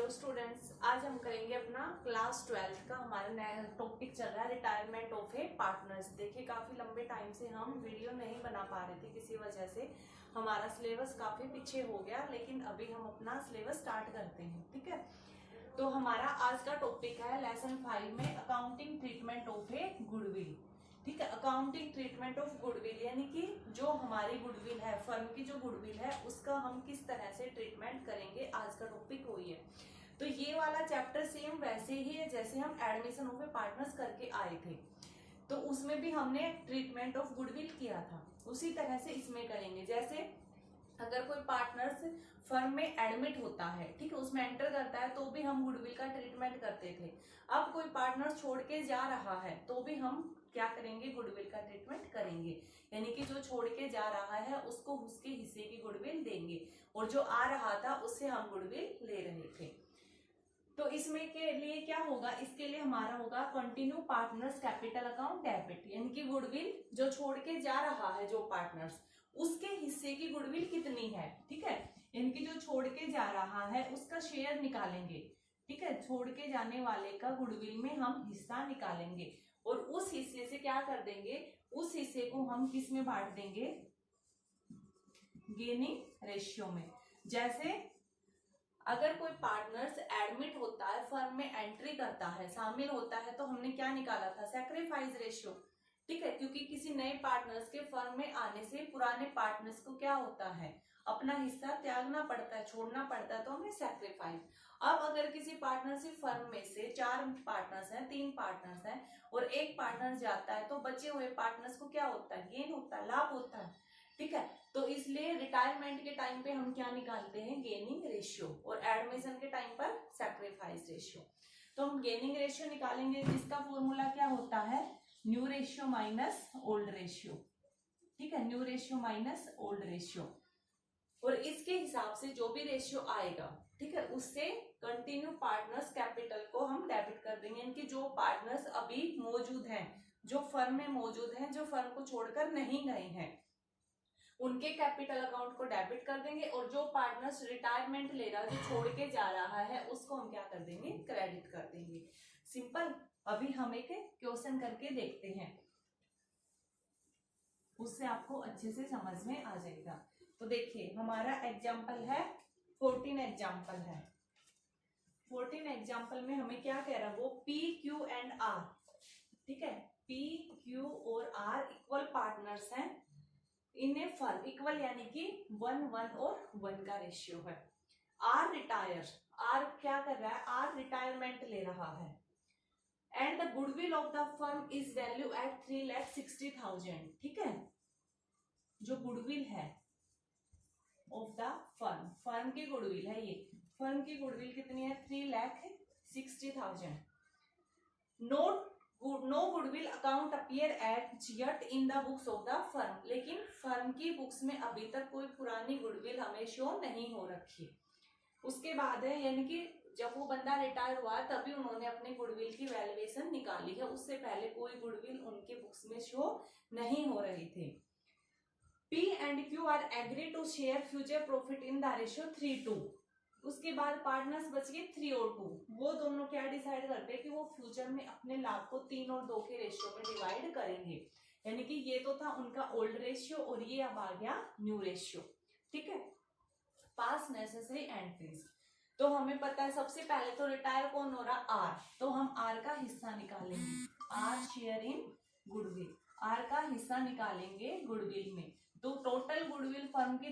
Hello students, आज हम करेंगे अपना क्लास 12th का हमारा नया टॉपिक चल रहा है रिटायरमेंट ऑफ ए पार्टनर्स। देखिए काफी लंबे टाइम से हम वीडियो नहीं बना पा रहे थे, किसी वजह से हमारा सिलेबस काफी पीछे हो गया, लेकिन अभी हम अपना सिलेबस स्टार्ट करते हैं। ठीक है, तो हमारा आज का टॉपिक है लेसन 5 में accounting treatment of A goodwill. ठीक है, अकाउंटिंग ट्रीटमेंट ऑफ गुडविल यानी कि जो हमारी गुडविल है, फर्म की जो गुडविल है उसका हम किस तरह से ट्रीटमेंट करेंगे, आज का टॉपिक वही है। तो ये वाला चैप्टर सेम वैसे ही है जैसे हम एडमिशन ऑफ ए पार्टनर्स करके आए थे, तो उसमें भी हमने ट्रीटमेंट ऑफ गुडविल किया था, उसी तरह से इसमें करेंगे। जैसे अगर कोई पार्टनर्स फर्म में एडमिट होता है, ठीक है, उसमें एंटर करता है, तो भी हम गुडविल का ट्रीटमेंट करते थे। अब कोई पार्टनर छोड़ के जा रहा है तो भी हम क्या करेंगे, गुडविल का ट्रीटमेंट करेंगे। यानी कि जो छोड़ के जा रहा है उसको उसके हिस्से की गुडविल देंगे, और जो आ रहा था उससे हम गुडविल ले रहे थे। तो इसमें के लिए क्या होगा, इसके लिए हमारा होगा continue partners capital account debit, यानी कि गुडविल जो छोड़ के जा रहा है जो पार्टनर्स, उसके हिस्से की गुडविल कितनी है। ठीक है, यानी कि जो छोड़ के जा रहा है उसका शेयर निकालेंगे। ठीक है, छोड़ के जाने वाले का गुडविल में हम हिस्सा निकालेंगे, और उस हिस्से से क्या कर देंगे, उस हिस्से को हम किस में बांट देंगे, गेनिंग रेशियो में। जैसे अगर कोई पार्टनर्स एडमिट होता है, फर्म में एंट्री करता है, शामिल होता है, तो हमने क्या निकाला था, सैक्रिफाइस रेशियो। ठीक है, क्योंकि किसी नए पार्टनर्स के फर्म में आने से पुराने पार्टनर्स को क्या होता है, अपना हिस्सा त्यागना पड़ता है, छोड़ना पड़ता है, तो हमने सैक्रिफाइस। अब अगर किसी पार्टनरशिप फर्म में से 4 पार्टनर्स हैं, 3 पार्टनर्स हैं, और एक पार्टनर जाता है, तो बचे हुए पार्टनर्स को क्या होता है, गेन होता है, लाभ होता है। ठीक है, तो इसलिए रिटायरमेंट के टाइम पे हम क्या निकालते हैं, गेनिंग रेशियो, और एडमिशन के टाइम पर सैक्रिफाइस रेशियो। तो हम गेनिंग रेशियो निकालेंगे, जिसका फॉर्मूला क्या होता है, new ratio minus old ratio. ठीक है, new ratio minus old ratio, और इसके हिसाब से जो भी रेशियो आएगा, ठीक है, उससे कंटिन्यू पार्टनर्स कैपिटल को हम डेबिट कर देंगे। यानी कि जो पार्टनर्स अभी मौजूद हैं, जो फर्म में मौजूद हैं, जो फर्म को छोड़कर नहीं गए हैं, उनके कैपिटल अकाउंट को डेबिट कर देंगे, और जो पार्टनर्स रिटायरमेंट ले रहा है, जो छोड़ के जा रहा है, उसको हम क्या कर देंगे, क्रेडिट कर देंगे। सिंपल। अभी हम एक क्वेश्चन करके देखते हैं, उससे आपको अच्छे से समझ में आ जाएगा। तो देखिए हमारा एग्जाम्पल है 14 एग्जाम्पल है। 14 एग्जाम्पल में हमें क्या कह रहा है, वो P, Q एंड R। ठीक है, P, Q और R इक्वल पार्टनर्स हैं इन ए फर्म, इक्वल यानी कि 1 1 और 1 का रेशियो है। R रिटायर, R क्या कर रहा है, R रिटायरमेंट ले रहा है, and the goodwill of the firm is value at 3,60,000। ठीक है, जो गुडविल है ऑफ द फर्म, फर्म की गुडविल है, ये फर्म की गुडविल कितनी है, 3,60,000। No goodwill account appear at yet in the books of the firm, लेकिन फर्म की बुक्स में अभी तक कोई पुरानी गुडविल हमें शो नहीं हो रखी। उसके बाद है, यानी कि जब वो बंदा रिटायर हुआ तभी उन्होंने अपने गुडविल की वैल्यूएशन निकाली है, उससे पहले कोई गुडविल उनके बुक्स में शो नहीं हो रही थी। P and Q are agree to share future profit in the ratio 3:2। उसके बाद पार्टनर्स बच गए 3 और 2, वो दोनों क्या डिसाइड करते हैं कि वो फ्यूचर में अपने लाभ को 3 और 2 के रेशियो में डिवाइड करेंगे। यानी कि ये तो था उनका ओल्ड रेशियो, और ये अब आ गया न्यू रेशियो। ठीक है, पास नेसेसरी एंट्रीज। तो हमें पता है सबसे पहले तो रिटायर कौन हो रहा, आर, तो हम आर का हिस्सा निकालेंगे, R share in goodwill, R का हिस्सा निकालेंगे गुडविल में। तो टोटल गुडविल फर्म की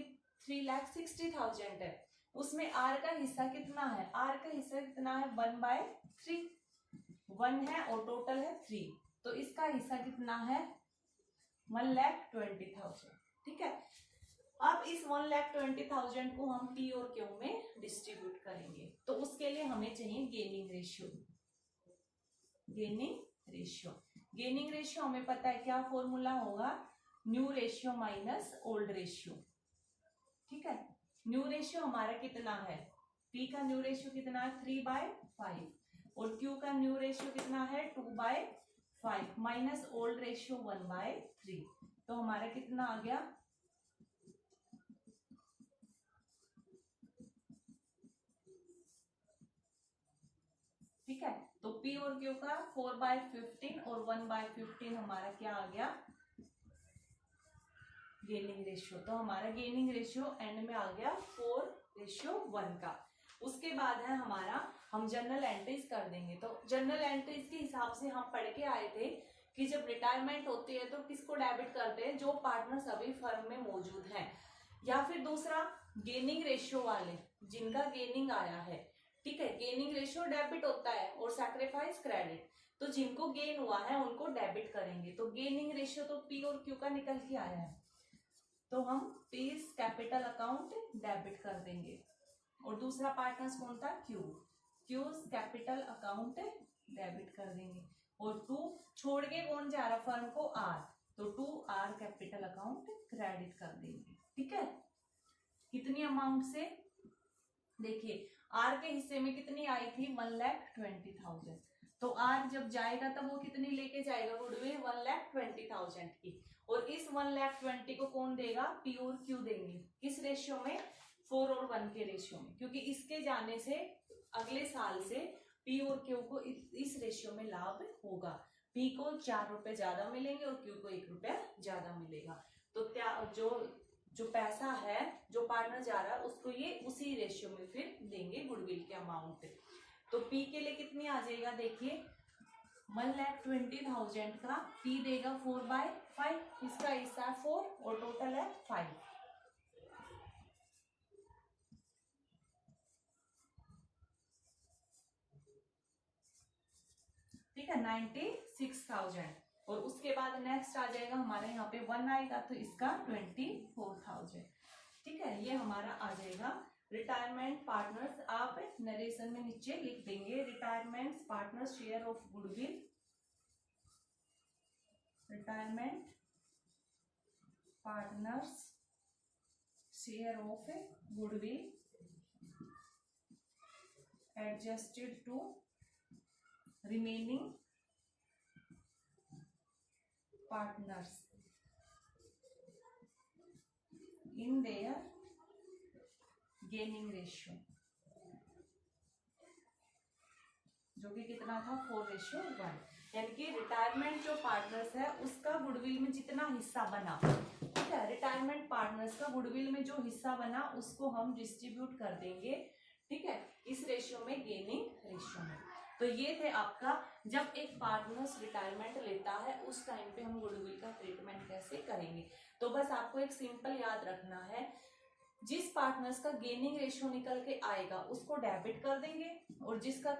3,60,000 है, उसमें आर का हिस्सा कितना है, आर का हिस्सा कितना है, 1/3, 1 है और टोटल है 3, तो इसका हिस्सा कितना है, 1,20,000। ठीक है, अब इस 1,20,000 को हम P और Q में डिस्ट्रीब्यूट करेंगे, तो उसके लिए हमें चाहिए gaining ratio. Gaining ratio, gaining ratio हमें पता है क्या फॉर्मूला होगा, new ratio minus old ratio. ठीक है, न्यू रेशियो हमारा कितना है, P का न्यू रेशियो कितना है, 3/5, और Q का न्यू रेशियो कितना है, 2/5, माइनस ओल्ड रेशियो 1/3, तो हमारा कितना आ गया, P और Q का 4/15 और 1/15 हमारा क्या आ गया, गेनिंग रेशियो। तो हमारा गेनिंग रेशियो एंड में आ गया 4:1 का। उसके बाद है हमारा, हम जर्नल एंट्रीज कर देंगे। तो जर्नल एंट्रीज के हिसाब से हम पढ़ के आए थे कि जब रिटायरमेंट होती है तो किसको डेबिट करते हैं, जो पार्टनर्स अभी फर्म में मौजूद हैं, या फिर दूसरा गेनिंग रेशियो वाले जिनका गेनिंग आया है, ठीक है। गेनिंग रेशियो डेबिट होता है और सैक्रिफाइस क्रेडिट, तो जिनको गेन हुआ है उनको डेबिट करेंगे। तो गेनिंग रेशियो तो पी और क्यू का निकल के आया है, तो हम पीस कैपिटल अकाउंट डेबिट कर देंगे। और दूसरा पार्टनर्स कौन था, क्यूज कैपिटल अकाउंट डेबिट कर देंगे। और 2 छोड़ के कौन जा रहा फर्म को, आर, तो 2R कैपिटल अकाउंट क्रेडिट कर देंगे, ठीक है। कितनी अमाउंट से, देखिए आर के हिस्से में कितनी आई थी, 1,20,000। तो आर जब जाएगा तब वो कितनी लेके जाएगा गुडविल, 1,20,000 की। और इस 1,20,000 को कौन देगा, पी और क्यू देंगे। किस रेशियो में, 4 और 1 के रेशियो में, क्योंकि इसके जाने से अगले साल से पी और क्यू को इस रेशियो में लाभ होगा। पी को 4 रुपए ज्यादा मिलेंगे और क्यू को 1 रुपया ज्यादा मिलेगा। तो जो पैसा है, जो पार्टनर जा रहा है उसको ये उसी रेशियो में फिर देंगे गुडविल के अमाउंट। तो पी के लिए कितनी आ जाएगा, देखिए 1,20,000 का पी देगा 4/5, इसका हिस्सा है 4 और टोटल है 5। ठीक है, 96,000। और उसके बाद नेक्स्ट आ जाएगा हमारे यहाँ पे 1 आएगा, तो इसका 24,000। ठीक है, ये हमारा आ जाएगा रिटायरमेंट पार्टनर्स। आप नरेशन में नीचे लिख देंगे retirement partners share of goodwill, retirement partners share of goodwill adjusted to remaining partners in their gaining ratio, जो कि कितना था 4:1। यानी कि रिटायरमेंट जो पार्टनर्स है उसका गुडविल में जितना हिस्सा बना, ठीक है, रिटायरमेंट पार्टनर्स का गुडविल में जो हिस्सा बना उसको हम डिस्ट्रीब्यूट कर देंगे, ठीक है, इस रेशियो में, गेनिंग रेशियो में। तो ये थे आपका, जब एक पार्टनर्स रिटायरमेंट लेता है उस टाइम पे हम गुडविल का ट्रीटमेंट कैसे करेंगे। तो बस आपको एक सिंपल याद रखना है, जिस पार्टनर्स का गेनिंग रेशियो निकल के आएगा उसको डेबिट कर देंगे, और जिसका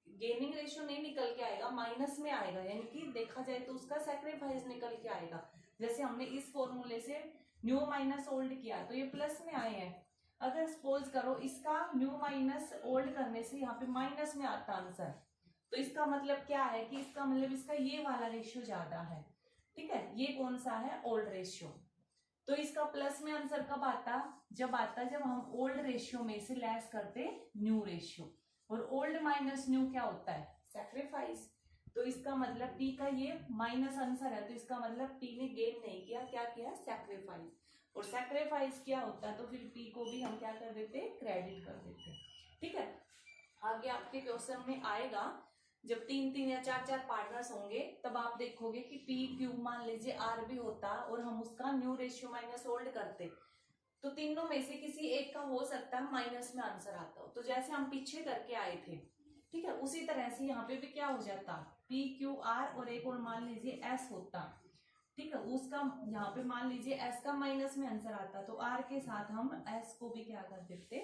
गेनिंग रेशियो नहीं निकल के आएगा, माइनस में आएगा, यानी कि देखा जाए तो उसका सैक्रिफाइस निकल के आएगा। जैसे हमने इस फॉर्मूले से न्यू माइनस ओल्ड किया तो ये प्लस में आए हैं। अगर सपोज करो इसका न्यू माइनस ओल्ड करने से यहाँ पे माइनस में आता आंसर, तो इसका मतलब क्या है कि इसका मतलब इसका ये वाला रेशियो ज्यादा है, ठीक है। ये कौन सा है, ओल्ड रेशियो। तो इसका प्लस में आंसर कब आता, जब हम ओल्ड रेशियो में से लेस करते न्यू रेशियो। और ओल्ड माइनस न्यू क्या होता है, सैक्रिफाइस। तो इसका मतलब पी का ये माइनस आंसर है, तो इसका मतलब पी ने गेन नहीं किया, क्या किया, सैक्रिफाइस। और सैक्रिफाइस क्या होता है, तो फिर पी को भी हम क्या कर देते, क्रेडिट कर देते, ठीक है। आगे आपके क्वेश्चन में आएगा, जब 3-3 या 4-4 पार्टनर्स होंगे तब आप देखोगे कि पी क्यू मान लीजिए आर भी होता और हम उसका न्यू रेशियो माइनस ओल्ड करते, तो तीनों में से किसी एक का हो सकता है माइनस में आंसर आता हो। तो जैसे हम पीछे करके आए थे, ठीक है, उसी तरह से यहाँ पे भी क्या हो जाता, पी क्यू आर और एक और मान लीजिए एस होता, ठीक है, उसका यहाँ पे मान लीजिए एस का माइनस में आंसर आता, तो आर के साथ हम एस को भी क्या कर देते,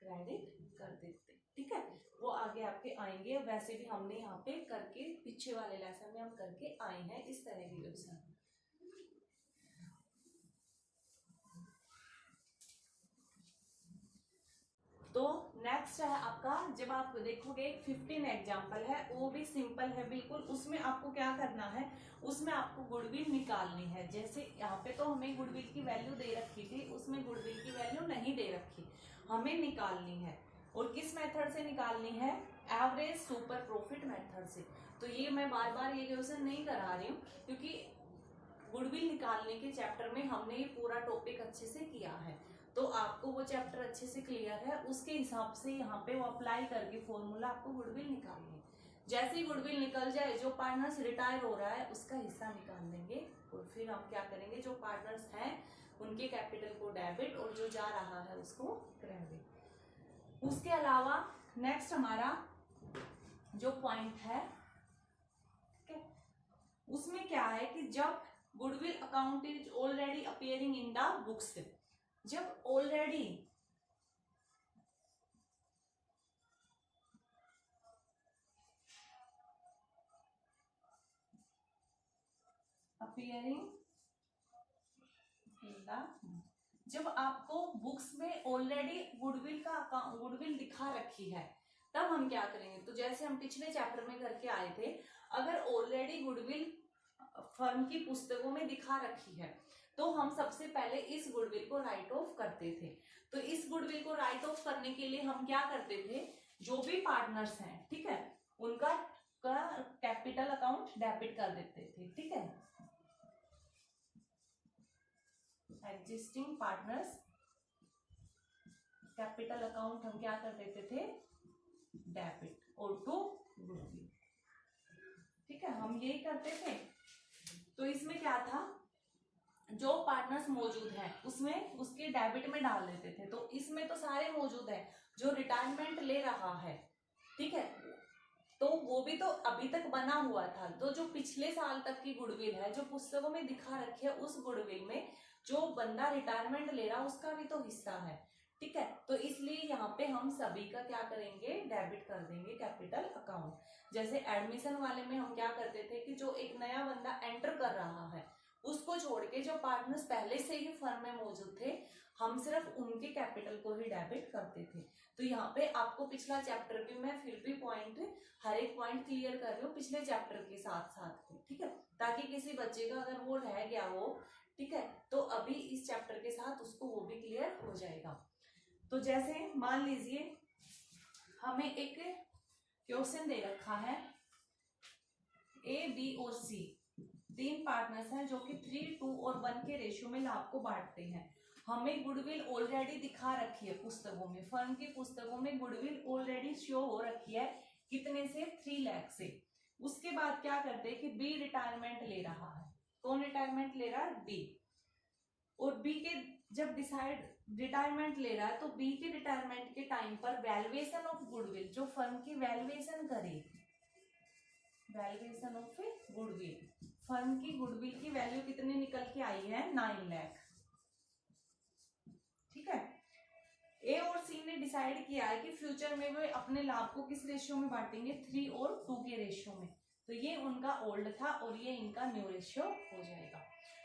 क्रेडिट कर देते, ठीक है। वो आगे आपके आएंगे, वैसे भी हमने यहाँ पे करके पीछे वाले लेसन में हम करके आए हैं इस तरह के क्वेश्चन। तो नेक्स्ट है आपका, जब आप देखोगे 15 एग्जाम्पल है, वो भी सिंपल है बिल्कुल। उसमें आपको क्या करना है, उसमें आपको गुडविल निकालनी है। जैसे यहाँ पे तो हमें गुडविल की वैल्यू दे रखी थी, उसमें गुडविल की वैल्यू नहीं दे रखी, हमें निकालनी है। और किस मेथड से निकालनी है, एवरेज सुपर प्रॉफिट मेथड से। तो ये मैं बार बार ये क्वेश्चन नहीं करा रही हूँ, क्योंकि गुडविल निकालने के चैप्टर में हमने ये पूरा टॉपिक अच्छे से किया है। तो आपको वो चैप्टर अच्छे से क्लियर है, उसके हिसाब से यहाँ पे वो अप्लाई करके फॉर्मूला आपको गुडविल निकालनी है। जैसे ही गुडविल निकल जाए, जो पार्टनर्स रिटायर हो रहा है उसका हिस्सा निकाल देंगे और फिर हम क्या करेंगे, जो पार्टनर्स हैं उनके कैपिटल को डेबिट और जो जा रहा है उसको क्रेडिट। उसके अलावा नेक्स्ट हमारा जो पॉइंट है, ठीक है, उसमें क्या है कि जब goodwill account is already appearing in the books, जब ऑलरेडी अपियरिंग इन द, जब आपको बुक्स में ऑलरेडी गुडविल का गुडविल दिखा रखी है, तब हम क्या करेंगे, तो जैसे हम पिछले चैप्टर में करके आए थे, अगर ऑलरेडी गुडविल फर्म की पुस्तकों में दिखा रखी है तो हम सबसे पहले इस गुडविल को राइट ऑफ करते थे। तो इस गुडविल को राइट ऑफ करने के लिए हम क्या करते थे, जो भी पार्टनर्स हैं, ठीक है, उनका कैपिटल अकाउंट डेबिट कर देते थे, ठीक है, एग्जिस्टिंग पार्टनर्स कैपिटल अकाउंट हम क्या कर देते थे, डेबिट और टू गुडविल, ठीक है, हम यही करते थे। तो इसमें क्या था, जो पार्टनर्स मौजूद हैं उसमें उसके डेबिट में डाल देते थे। तो इसमें तो सारे मौजूद हैं, जो रिटायरमेंट ले रहा है, ठीक है, तो वो भी तो अभी तक बना हुआ था। तो जो पिछले साल तक की गुडविल है, जो पुस्तकों में दिखा रखी है, उस गुडविल में जो बंदा रिटायरमेंट ले रहा उसका भी तो हिस्सा है, ठीक है। तो इसलिए यहाँ पे हम सभी का क्या करेंगे, डेबिट कर देंगे कैपिटल अकाउंट। जैसे एडमिशन वाले में हम क्या करते थे कि जो एक नया बंदा एंटर कर रहा है उसको छोड़ के जो पार्टनर्स पहले से ही फर्म में मौजूद थे, हम सिर्फ उनके कैपिटल को ही डेबिट करते थे। तो यहाँ पे आपको पिछला चैप्टर भी मैं फिर भी पॉइंट, हर एक पॉइंट क्लियर कर रही हूँ पिछले चैप्टर के साथ साथ, ठीक है, ताकि किसी बच्चे का अगर वो रह गया हो, ठीक है, तो अभी इस चैप्टर के साथ उसको वो भी क्लियर हो जाएगा। तो जैसे मान लीजिए हमें एक क्वेश्चन दे रखा है, ए बी और सी तीन पार्टनर्स हैं जो कि 3, 2 और 1 के रेशियो में लाभ को बांटते हैं। हमें गुडविल ऑलरेडी दिखा रखी है पुस्तकों में, फर्म की पुस्तकों में गुडविल ऑलरेडी शो हो रखी है, कितने से, 3 लाख से। उसके बाद क्या करते हैं कि बी रिटायरमेंट ले रहा है। कौन रिटायरमेंट ले रहा है, बी। और बी के जब डिसाइड रिटायरमेंट ले रहा है, तो बी के रिटायरमेंट के टाइम पर वैल्यूएशन ऑफ गुडविल, जो फर्म की वैल्यूएशन करे, वैल्यूएशन ऑफ गुडविल, फर्म की गुडविल की वैल्यू कितनी निकल के आई है, 9 लाख, ठीक है। ए और सी ने डिसाइड किया है कि फ्यूचर में वे अपने लाभ को किस रेशियो में बांटेंगे, 3 और 2 के रेशियो में। तो ये उनका ओल्ड था और ये इनका न्यू रेशियो हो जाएगा।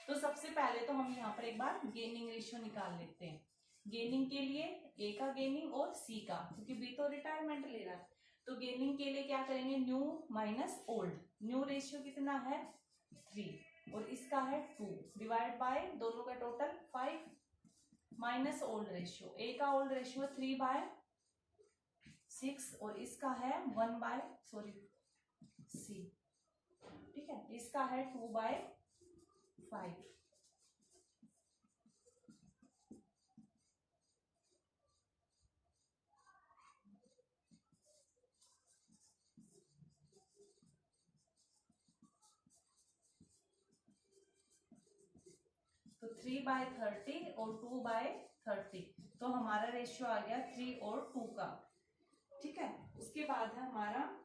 तो सबसे पहले तो हम यहाँ पर एक बार गेनिंग रेशियो निकाल लेते हैं। गेनिंग के लिए ए का गेनिंग और सी का, क्योंकि बी तो रिटायरमेंट ले रहा है, तो गेनिंग के लिए क्या करेंगे, new minus old. New ratio कितना है, 3 और इसका है 2, डिवाइड बाय दोनों का टोटल 5 माइनस ओल्ड रेशियो। ए का ओल्ड रेशियो 3/6 और इसका है 1/, सी, ठीक है, इसका है 2/5। तो 3/30 और 2/30, तो हमारा रेशियो आ गया 3 और 2 का, ठीक है। उसके बाद है हमारा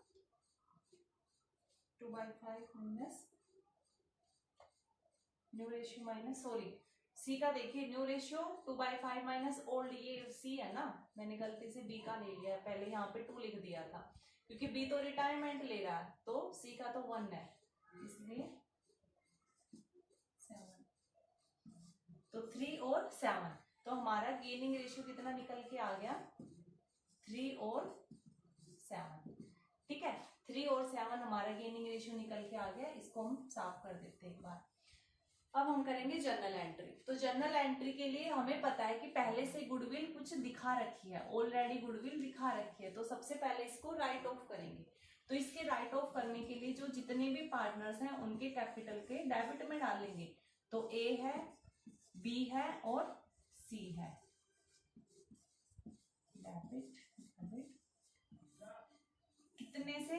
2/5 minus new ratio minus, sorry, C का देखिए न्यू रेशियो 2/5 माइनस ओल्ड, ये सी है ना, मैंने गलती से बी का ले लिया है, पहले यहाँ पे 2 लिख दिया था, क्योंकि बी तो रिटायरमेंट ले रहा है, तो सी का तो 1 है, इसलिए 7। तो 3 और 7, तो हमारा गेनिंग रेशियो कितना निकल के आ गया, 3 और 7, ठीक है। 3 और 7 हमारा गेनिंग रेशियो निकल के आ गया। इसको हम साफ कर देते हैं एक बार। अब हम करेंगे जर्नल एंट्री। तो जर्नल एंट्री के लिए हमें पता है कि पहले से गुडविल कुछ दिखा रखी है, ऑलरेडी गुडविल दिखा रखी है, तो सबसे पहले इसको राइट ऑफ करेंगे। तो इसके राइट ऑफ करने के लिए जो जितने भी पार्टनर्स हैं उनके कैपिटल के डेबिट में डालेंगे। तो ए है, बी है और सी है, डेबिट डेबिट कितने से,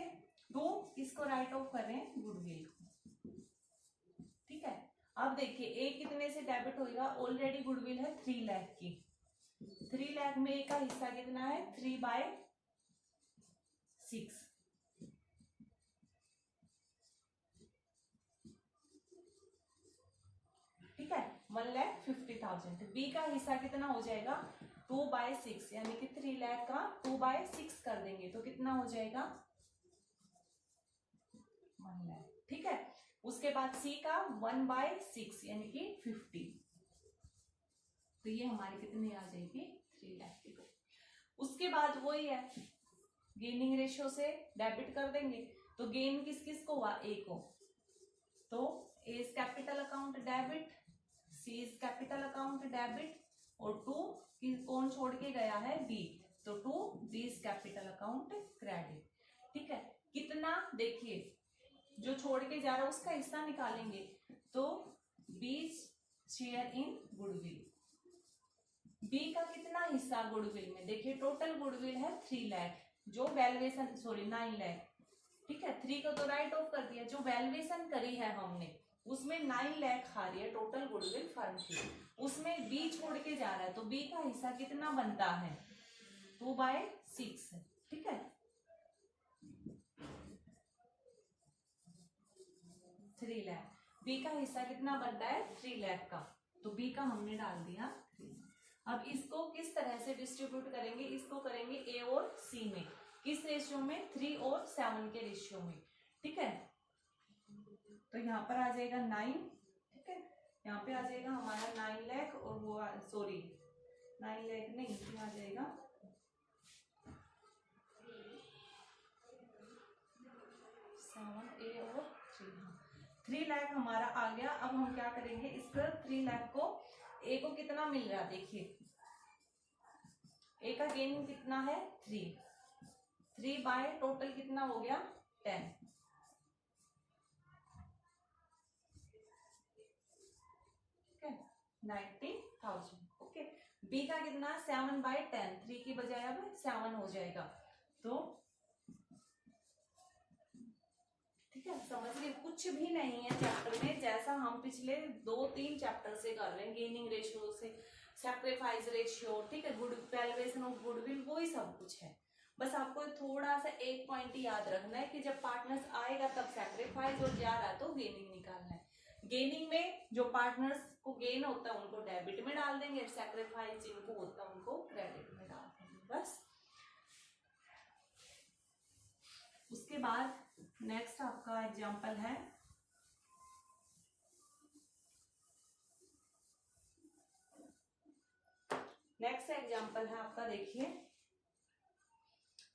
टू किसको राइट ऑफ कर रहे हैं, गुडविल को। ठीक है, अब देखिए ए कितने से डेबिट होगा, ऑलरेडी गुडविल है 3 लाख की। 3 लाख में ए का हिस्सा कितना है, 3/6। ठीक है, 1,50,000। बी का हिस्सा कितना हो जाएगा, 2/6, यानी कि 3 लाख का 2/6 कर देंगे तो कितना हो जाएगा, 1 लाख। ठीक है, उसके बाद सी का 1/6 यानी कि 50, तो ये हमारी कितनी आ जाएगी, 3 लाख की। उसके बाद वही है, गेनिंग रेशियो से डेबिट कर देंगे, तो गेन किस किस को हुआ, ए को, तो A is capital account debit, C is capital account debit, और 2 कौन छोड़ के गया है, बी, तो 2 B is capital account credit. ठीक है, कितना देखिए, जो छोड़ के जा रहा है उसका हिस्सा निकालेंगे, तो B share in goodwill. B का कितना हिस्सा गुडविल में, देखिए टोटल गुडविल है 3 लाख, जो वैल्यूएशन 9 लाख। ठीक है, 3 को तो राइट ऑफ कर दिया, जो वैल्यूएशन करी है हमने उसमें 9 लाख आ रही है टोटल गुडविल फर्म की, उसमें बी छोड़ के जा रहा है, तो बी का हिस्सा कितना बनता है, 2/6। ठीक है, 3 लाख, बी का हिस्सा कितना बनता है, 3 लाख का, तो बी का हमने डाल दिया 3। अब इसको किस तरह से डिस्ट्रीब्यूट करेंगे, इसको करेंगे ए और सी में, किस रेशियो में, 3 और 7 के रेशियो में। ठीक है, तो यहाँ पर आ जाएगा 9। ठीक है, यहाँ पे आ जाएगा हमारा 9 लाख, और वो 9 लाख नहीं, ये आ जाएगा 7 ए और 3 लाख हमारा आ गया। अब हम क्या करेंगे, इसका 3 लाख को ए को कितना मिल रहा है, देखिए ए का गेन कितना है, 3 बाय टोटल कितना हो गया, 10। ठीक है, 90,000। ओके, बी का कितना, 7/10, 3 की बजाय अब 7 हो जाएगा, तो ठीक है, समझिए कुछ भी नहीं है चैप्टर में, जैसा हम पिछले 2-3 चैप्टर से कर रहे हैं, गेनिंग रेशियो से सैक्रिफाइस रेशियो। ठीक है, गुड वैल्यूएशन ऑफ गुडविल, वो ही सब कुछ है। बस आपको थोड़ा सा एक पॉइंट याद रखना है कि जब पार्टनर्स आएगा तब सैक्रिफाइस, और जा रहा तो गेनिंग निकालना है। गेनिंग में जो पार्टनर्स को गेन होता है उनको डेबिट में डाल देंगे, सैक्रिफाइस जिनको होता है उनको क्रेडिट में डाल देंगे, बस। उसके बाद नेक्स्ट आपका एग्जाम्पल है, नेक्स्ट एग्जाम्पल है आपका, देखिए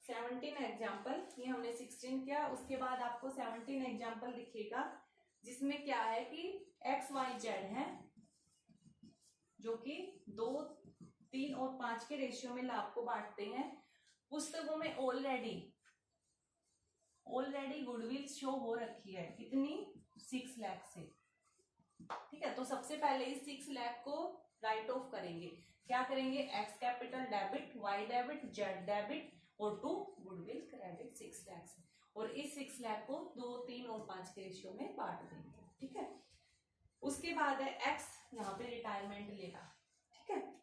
17 एग्जाम्पल, ये हमने 16 किया, उसके बाद आपको 17 एग्जाम्पल दिखेगा, जिसमें क्या है कि एक्स वाई जेड है, जो कि 2, 3 और 5 के रेशियो में लाभ को बांटते हैं। पुस्तकों में ऑलरेडी गुडविल शो हो रखी है, कितनी, 6 लाख से। ठीक है, तो सबसे पहले इस 6 लाख को राइट ऑफ करेंगे, क्या करेंगे, X capital debit, Y debit, Z debit, और 2 गुडविल क्रेडिट 6 लाख से, और इस 6 लाख को 2, 3 और 5 के रेशियो में बांट देंगे। ठीक है, उसके बाद है एक्स, यहाँ पे रिटायरमेंट लेगा। ठीक है,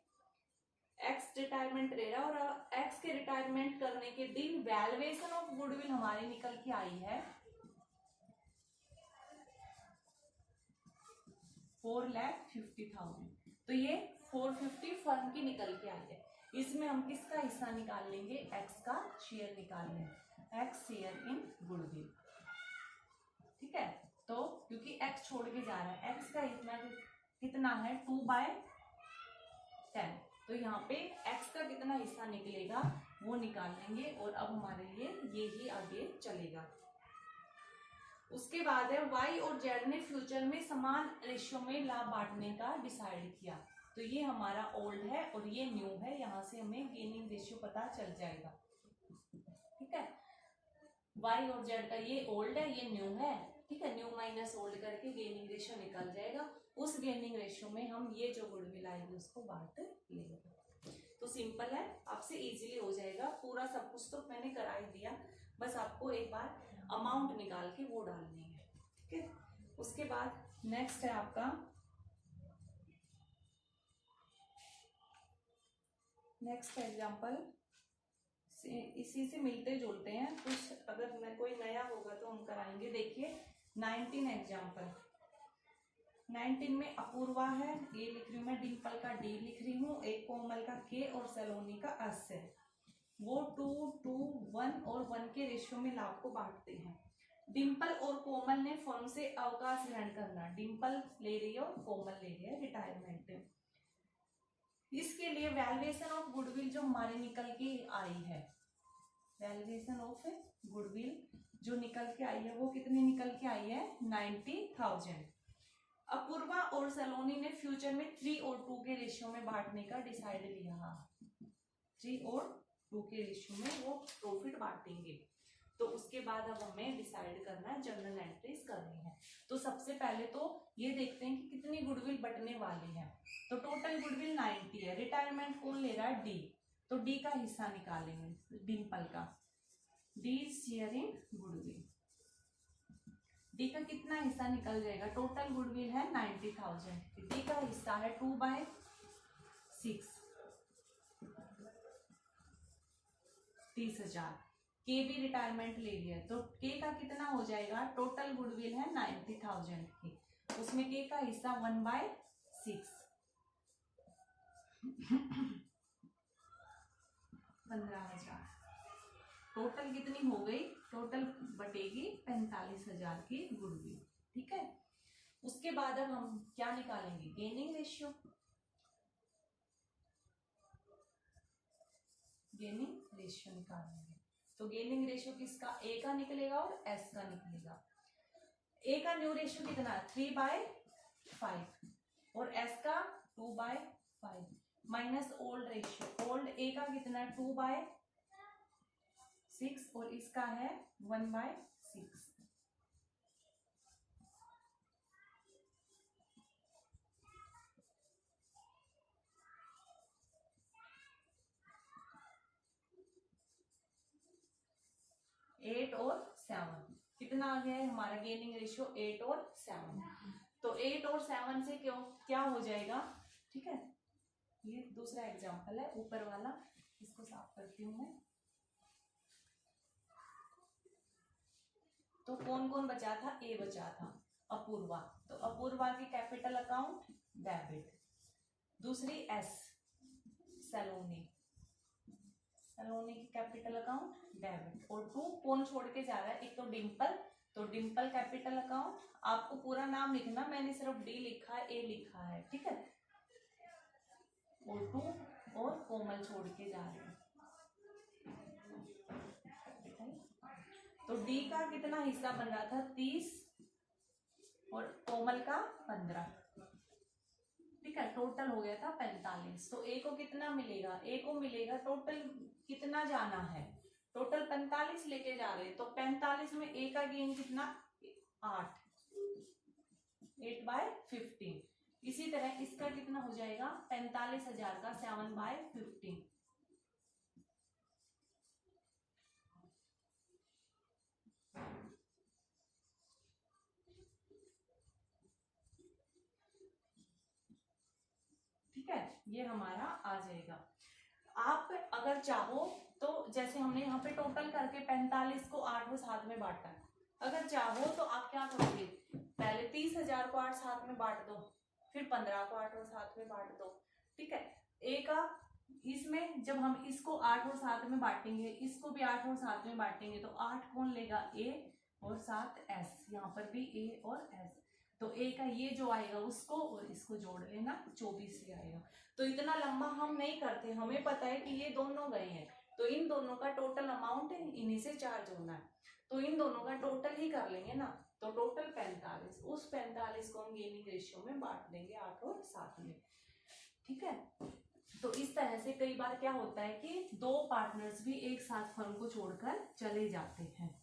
एक्स रिटायरमेंट ले रहा, और एक्स के रिटायरमेंट करने के दिन वैल्यूएशन ऑफ गुडविल हमारी निकल के आई है 4,50,000, तो ये 450 फर्म की निकल के आई है। इसमें हम किसका हिस्सा निकाल लेंगे, एक्स का शेयर निकाल लेंगे, एक्स शेयर इन गुडविल। ठीक है, तो क्योंकि एक्स छोड़ के जा रहा है, एक्स का इतना कितना है, 2/10, तो यहाँ पे एक्स का कितना हिस्सा निकलेगा वो निकाल लेंगे, और अब हमारे लिए ये ही आगे चलेगा। उसके बाद है वाई और जेड ने फ्यूचर में समान रेशियो में लाभ बांटने का डिसाइड किया, तो ये हमारा ओल्ड है और ये न्यू है, यहाँ से हमें गेनिंग रेशियो पता चल जाएगा। ठीक है, वाई और जेड का ये ओल्ड है, ये न्यू है। ठीक है, न्यू माइनस ओल्ड करके गेनिंग रेशियो निकल जाएगा। उस गेनिंग रेशियो में हम ये जो गुडविल आएगी उसको बांट लेंगे। तो सिंपल है, आपसे इजीली हो जाएगा। पूरा सब कुछ तो मैंने करा ही दिया, बस आपको एक बार अमाउंट निकाल के वो डालनी है। ठीक है, उसके बाद नेक्स्ट है आपका नेक्स्ट एग्जाम्पल, इसी से मिलते जुलते हैं कुछ, अगर कोई नया होगा तो हम कराएंगे। देखिए 19 एग्जाम्पल, 19 में अपूर्वा है, ए लिख रही हूँ मैं, डिम्पल का डी लिख रही हूँ, एक कोमल का के और सलोनी का एस है। वो 2, 2, 1 और 1 के रेशियो में लाभ को बांटते हैं। डिम्पल और कोमल ने फर्म से अवकाश ग्रहण करना, डिम्पल ले रही है और कोमल ले रही है रिटायरमेंट। इसके लिए वैल्यूएशन ऑफ गुडविल जो हमारे निकल के आई है, वैल्यूएशन ऑफ गुडविल जो निकल के आई है वो कितनी निकल के आई है, 90,000। अपूर्वा और सलोनी ने फ्यूचर में 3 और 2 के रेशियो में बांटने का डिसाइड लिया। 3 और 2 के रेशियो में वो प्रॉफिट बांटेंगे। तो उसके बाद अब हमें डिसाइड करना है, जर्नल एंट्रीज करनी है। तो सबसे पहले तो ये देखते हैं कि कितनी गुडविल बटने वाली है। तो टोटल गुडविल 90 है। रिटायरमेंट कौन ले रहा है, डी, तो डी का हिस्सा निकालेंगे, डिम्पल का। D share in goodwill, D का कितना हिस्सा निकल जाएगा, टोटल गुडविल है 90,000, डी का हिस्सा है 2/6, 30,000। के भी रिटायरमेंट ले लिया, तो के का कितना हो जाएगा, टोटल गुडविल है 90,000 की, उसमें के का हिस्सा 1/6, 15,000। टोटल कितनी हो गई, टोटल बटेगी 45,000 की गुडविल। ठीक है, उसके बाद अब हम क्या निकालेंगे, गेनिंग रेशियो। गेनिंग रेशियो निकालेंगे। तो गेनिंग रेशियो किसका, ए का निकलेगा और एस का निकलेगा। ए का न्यू रेशियो कितना है, 3/5 और एस का 2/5 माइनस ओल्ड रेशियो, ओल्ड ए का कितना है 2/6 और इसका है 1/6। एट और 7 कितना आ गया है हमारा गेनिंग रेशियो, 8 और 7। तो 8 और 7 से क्यों क्या हो जाएगा। ठीक है, ये दूसरा एग्जांपल है, ऊपर वाला, इसको साफ करती हूँ मैं। तो कौन कौन बचा था, ए बचा था, अपूर्वा, तो अपूर्वा की कैपिटल अकाउंट डेबिट। दूसरी एस, सलोनी, सलोनी की कैपिटल अकाउंट डेबिट। और 2 कौन छोड़ के जा रहा है, एक तो डिम्पल, तो डिम्पल कैपिटल अकाउंट, आपको पूरा नाम लिखना, मैंने सिर्फ डी लिखा है, ए लिखा है। ठीक है, और 2 और कोमल छोड़ के जा रहे हैं। तो डी का कितना हिस्सा बन रहा था, 30 और कोमल का 15। ठीक है, टोटल हो गया था 45। तो ए को कितना मिलेगा, ए को मिलेगा टोटल कितना जाना है, टोटल 45 लेके जा रहे हैं, तो 45 में ए का गेन कितना, 8, 8/15। इसी तरह इसका कितना हो जाएगा, 45,000 का 7/15। ठीक है, ये हमारा आ जाएगा। आप अगर चाहो तो जैसे हमने यहाँ पे टोटल करके 45 को 8 और 7 में बांटा, अगर चाहो तो आप क्या करोगे, पहले 30,000 को 8 7 में बांट दो, फिर 15 को 8 और 7 में बांट दो। ठीक है, ए का इसमें जब हम इसको 8 और 7 में बांटेंगे, इसको भी 8 और 7 में बांटेंगे, तो 8 कौन लेगा, ए, और 7 एस, यहाँ पर भी ए और एस। तो ए का ये जो आएगा उसको और इसको जोड़ लेना, 24 ही आएगा। तो इतना लंबा हम नहीं करते, हमें पता है कि ये दोनों गए हैं, तो इन दोनों का टोटल अमाउंट है, इन्हीं से चार्ज होना है, तो इन दोनों का टोटल ही कर लेंगे ना। तो टोटल 45, उस 45 को हम गेनिंग रेशियो में बांट देंगे 8 और 7 में। ठीक है, तो इस तरह से कई बार क्या होता है कि 2 पार्टनर्स भी एक साथ फर्म को छोड़कर चले जाते हैं।